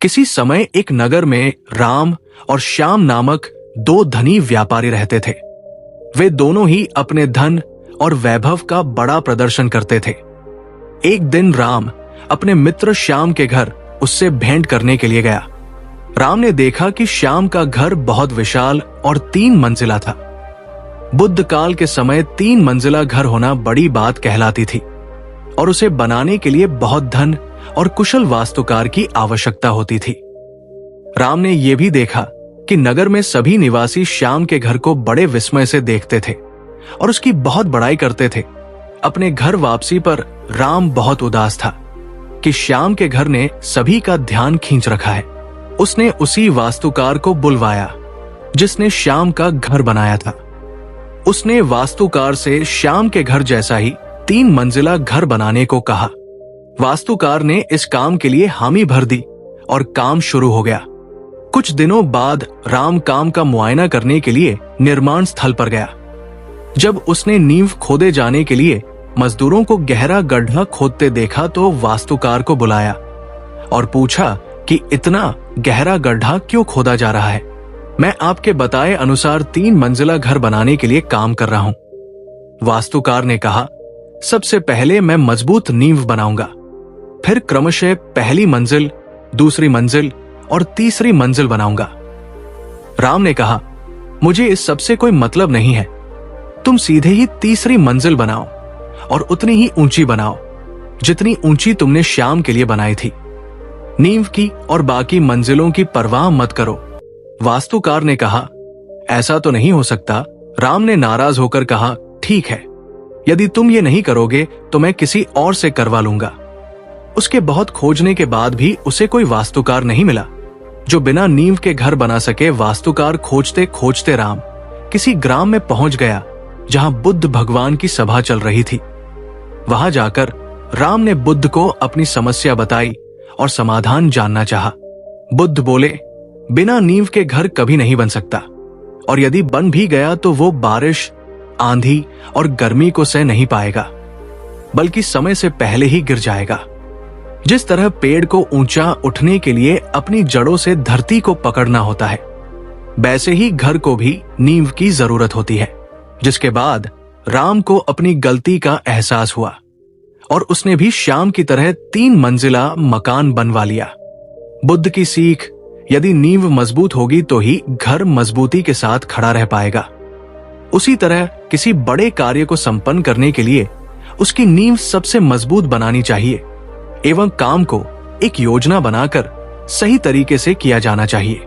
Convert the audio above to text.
किसी समय एक नगर में राम और श्याम नामक दो धनी व्यापारी रहते थे। वे दोनों ही अपने धन और वैभव का बड़ा प्रदर्शन करते थे। एक दिन राम अपने मित्र श्याम के घर उससे भेंट करने के लिए गया। राम ने देखा कि श्याम का घर बहुत विशाल और 3 मंजिला था। बुद्ध काल के समय 3 मंजिला घर होना बड़ी बात कहलाती थी और उसे बनाने के लिए बहुत धन और कुशल वास्तुकार की आवश्यकता होती थी। राम ने यह भी देखा कि नगर में सभी निवासी श्याम के घर को बड़े विस्मय से देखते थे और उसकी बहुत बड़ाई करते थे। अपने घर वापसी पर राम बहुत उदास था कि श्याम के घर ने सभी का ध्यान खींच रखा है। उसने उसी वास्तुकार को बुलवाया जिसने श्याम का घर बनाया था। उसने वास्तुकार से श्याम के घर जैसा ही 3 मंजिला घर बनाने को कहा। वास्तुकार ने इस काम के लिए हामी भर दी और काम शुरू हो गया। कुछ दिनों बाद राम काम का मुआयना करने के लिए निर्माण स्थल पर गया। जब उसने नींव खोदे जाने के लिए मजदूरों को गहरा गड्ढा खोदते देखा तो वास्तुकार को बुलाया और पूछा कि इतना गहरा गड्ढा क्यों खोदा जा रहा है। मैं आपके बताए अनुसार 3 मंजिला घर बनाने के लिए काम कर रहा हूं। वास्तुकार ने कहा, सबसे पहले मैं मजबूत नींव बनाऊंगा, फिर क्रमशः पहली मंजिल, दूसरी मंजिल और तीसरी मंजिल बनाऊंगा। राम ने कहा, मुझे इस सबसे कोई मतलब नहीं है। तुम सीधे ही तीसरी मंजिल बनाओ और उतनी ही ऊंची बनाओ जितनी ऊंची तुमने श्याम के लिए बनाई थी। नींव की और बाकी मंजिलों की परवाह मत करो। वास्तुकार ने कहा, ऐसा तो नहीं हो सकता। राम ने नाराज होकर कहा, ठीक है, यदि तुम ये नहीं करोगे तो मैं किसी और से करवा लूंगा। उसके बहुत खोजने के बाद भी उसे कोई वास्तुकार नहीं मिला जो बिना नींव के घर बना सके। वास्तुकार खोजते खोजते राम किसी ग्राम में पहुंच गया जहां बुद्ध भगवान की सभा चल रही थी। वहां जाकर राम ने बुद्ध को अपनी समस्या बताई और समाधान जानना चाहा। बुद्ध बोले, बिना नींव के घर कभी नहीं बन सकता और यदि बन भी गया तो वो बारिश, आंधी और गर्मी को सह नहीं पाएगा, बल्कि समय से पहले ही गिर जाएगा। जिस तरह पेड़ को ऊंचा उठने के लिए अपनी जड़ों से धरती को पकड़ना होता है, वैसे ही घर को भी नींव की जरूरत होती है। जिसके बाद राम को अपनी गलती का एहसास हुआ और उसने भी श्याम की तरह 3 मंजिला मकान बनवा लिया। बुद्ध की सीख, यदि नींव मजबूत होगी तो ही घर मजबूती के साथ खड़ा रह पाएगा। उसी तरह किसी बड़े कार्य को संपन्न करने के लिए उसकी नींव सबसे मजबूत बनानी चाहिए एवं काम को एक योजना बनाकर सही तरीके से किया जाना चाहिए।